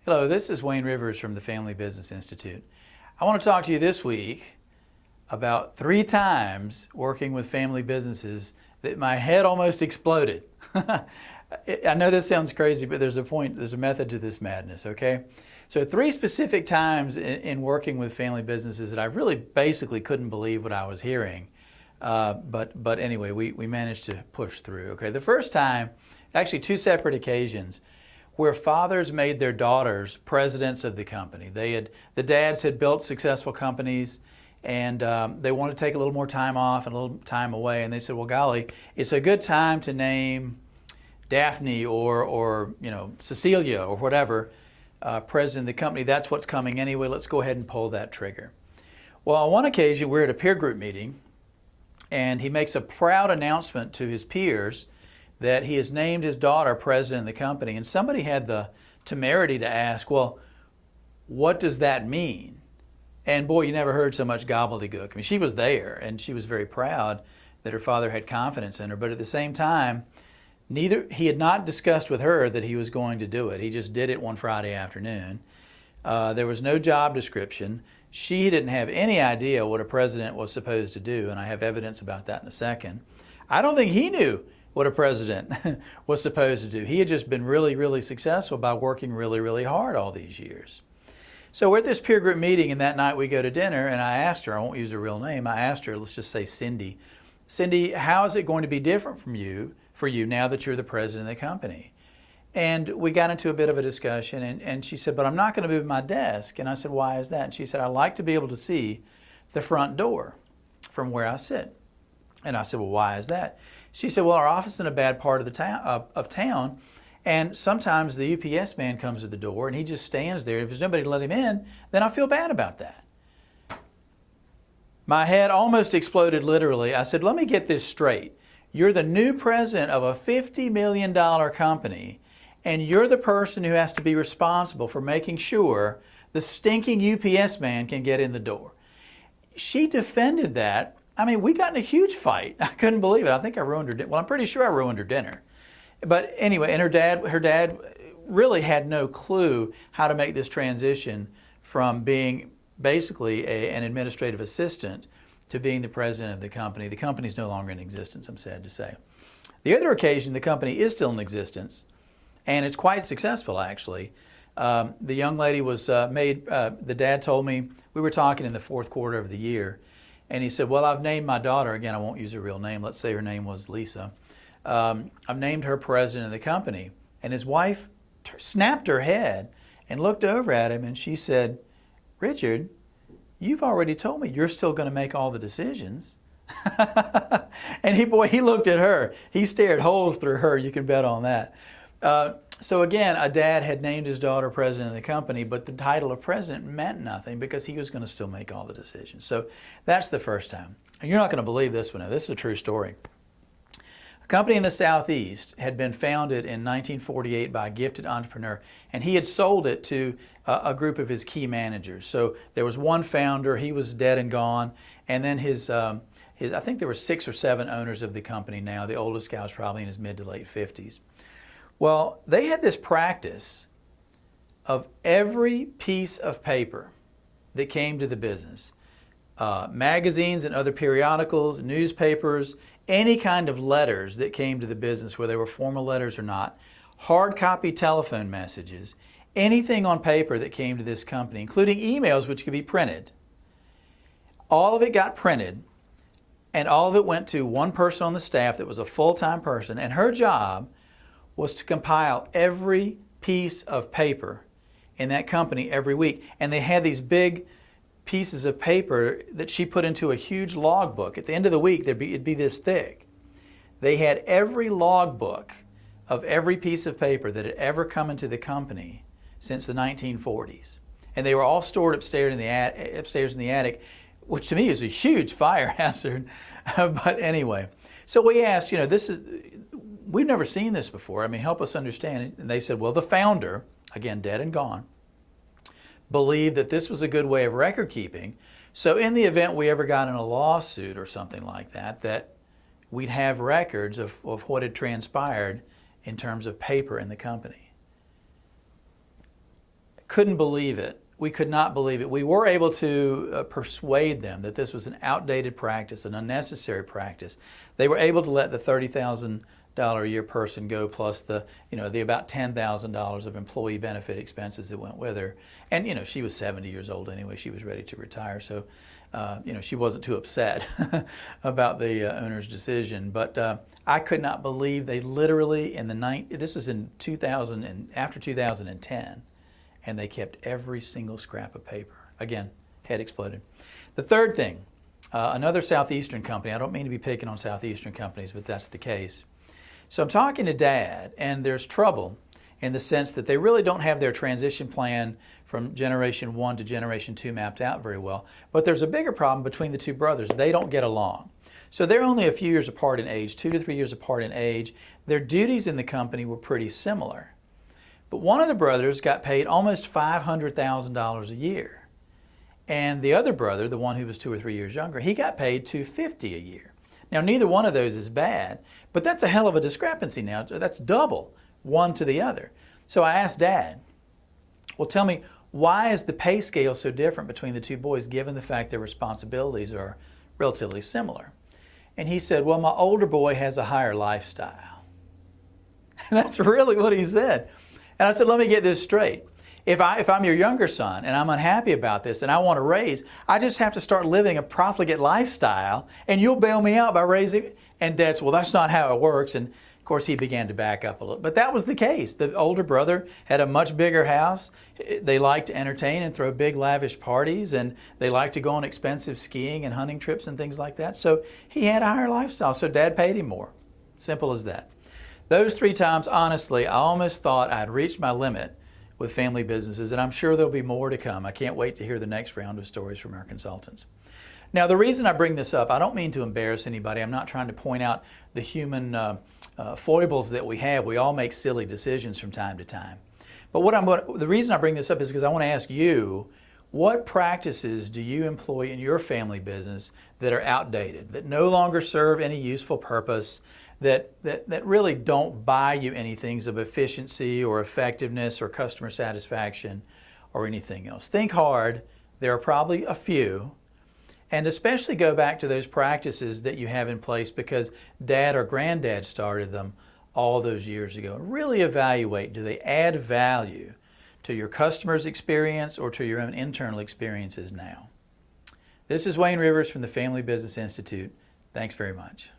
Hello, this is Wayne Rivers from the Family Business Institute. I want to talk to you this week about 3 times working with family businesses that my head almost exploded. I know this sounds crazy, but there's a method to this madness, okay? So 3 specific times in working with family businesses that I really basically couldn't believe what I was hearing. But anyway, we managed to push through, okay? The first time, actually 2 separate occasions, where fathers made their daughters presidents of the company. The dads had built successful companies, and they wanted to take a little more time off and a little time away, and they said, well, golly, it's a good time to name Daphne or Cecilia or whatever president of the company. That's what's coming anyway. Let's go ahead and pull that trigger. Well, on one occasion, we're at a peer group meeting, and he makes a proud announcement to his peers that he has named his daughter president of the company. And somebody had the temerity to ask, well, what does that mean? And boy, you never heard so much gobbledygook. I mean, she was there, and she was very proud that her father had confidence in her. But at the same time, he had not discussed with her that he was going to do it. He just did it one Friday afternoon. There was no job description. She didn't have any idea what a president was supposed to do, and I have evidence about that in a second. I don't think he knew what a president was supposed to do. He had just been really, really successful by working really, really hard all these years. So we're at this peer group meeting, and that night we go to dinner, and I asked her, I won't use her real name, I asked her, let's just say Cindy, Cindy, how is it going to be different for you now that you're the president of the company? And we got into a bit of a discussion, and she said, but I'm not going to move my desk. And I said, why is that? And she said, I like to be able to see the front door from where I sit. And I said, well, why is that? She said, well, our office is in a bad part of the town, and sometimes the UPS man comes to the door and he just stands there. If there's nobody to let him in, then I feel bad about that. My head almost exploded literally. I said, let me get this straight. You're the new president of a $50 million company, and you're the person who has to be responsible for making sure the stinking UPS man can get in the door. She defended that. I mean, we got in a huge fight. I couldn't believe it. I think I ruined her dinner. Well, I'm pretty sure I ruined her dinner. But anyway, and her dad really had no clue how to make this transition from being basically an administrative assistant to being the president of the company. The company's no longer in existence, I'm sad to say. The other occasion, the company is still in existence, and it's quite successful, actually. The young lady was the dad told me, we were talking in the 4th quarter of the year, and he said, well, I've named my daughter, again, I won't use her real name, let's say her name was Lisa. I've named her president of the company. And his wife snapped her head and looked over at him, and she said, Richard, you've already told me you're still going to make all the decisions. And he looked at her. He stared holes through her, you can bet on that. So again, a dad had named his daughter president of the company, but the title of president meant nothing because he was going to still make all the decisions. So that's the first time. And you're not going to believe this one. Now, this is a true story. A company in the Southeast had been founded in 1948 by a gifted entrepreneur, and he had sold it to a group of his key managers. So there was one founder, he was dead and gone, and then I think there were 6 or 7 owners of the company now. The oldest guy was probably in his mid to late 50s. Well, they had this practice of every piece of paper that came to the business, magazines and other periodicals, newspapers, any kind of letters that came to the business, whether they were formal letters or not, hard copy telephone messages, anything on paper that came to this company, including emails which could be printed. All of it got printed, and all of it went to one person on the staff that was a full-time person, and her job was to compile every piece of paper in that company every week. And they had these big pieces of paper that she put into a huge logbook. At the end of the week, it'd be this thick. They had every logbook of every piece of paper that had ever come into the company since the 1940s. And they were all stored upstairs in the attic, which to me is a huge fire hazard. But anyway, so we asked, we've never seen this before. I mean, help us understand it. And they said, well, the founder, again, dead and gone, believed that this was a good way of record keeping. So in the event we ever got in a lawsuit or something like that, that we'd have records of what had transpired in terms of paper in the company. couldn't believe it. We could not believe it. We were able to persuade them that this was an outdated practice, an unnecessary practice. They were able to let the $30,000 a year person go, plus the about $10,000 of employee benefit expenses that went with her. And she was 70 years old anyway. She was ready to retire, so she wasn't too upset about the owner's decision. But I could not believe they literally this is in 2000 and after 2010. And they kept every single scrap of paper. Again, head exploded. The third thing, another Southeastern company. I don't mean to be picking on Southeastern companies, but that's the case. So I'm talking to Dad, and there's trouble in the sense that they really don't have their transition plan from generation 1 to generation 2 mapped out very well. But there's a bigger problem between the two brothers. They don't get along. So they're only a few years apart in age, 2 to 3 years apart in age. Their duties in the company were pretty similar. But one of the brothers got paid almost $500,000 a year. And the other brother, the one who was 2 or 3 years younger, he got paid $250,000 a year. Now, neither one of those is bad, but that's a hell of a discrepancy now. That's double one to the other. So I asked Dad, well, tell me, why is the pay scale so different between the two boys, given the fact their responsibilities are relatively similar? And he said, well, my older boy has a higher lifestyle. That's really what he said. And I said, let me get this straight. If I'm your younger son and I'm unhappy about this and I want to raise, I just have to start living a profligate lifestyle and you'll bail me out by raising. And Dad said, well, that's not how it works. And of course, he began to back up a little. But that was the case. The older brother had a much bigger house. They liked to entertain and throw big lavish parties, and they liked to go on expensive skiing and hunting trips and things like that. So he had a higher lifestyle. So Dad paid him more. Simple as that. Those 3 times, honestly, I almost thought I'd reached my limit with family businesses, and I'm sure there'll be more to come. I can't wait to hear the next round of stories from our consultants. Now, the reason I bring this up, I don't mean to embarrass anybody. I'm not trying to point out the human foibles that we have. We all make silly decisions from time to time. But the reason I bring this up is because I want to ask you, what practices do you employ in your family business that are outdated, that no longer serve any useful purpose, that really don't buy you anything of efficiency or effectiveness or customer satisfaction or anything else? Think hard. There are probably a few. And especially go back to those practices that you have in place because Dad or Granddad started them all those years ago. Really evaluate, do they add value to your customer's experience or to your own internal experiences now? This is Wayne Rivers from the Family Business Institute. Thanks very much.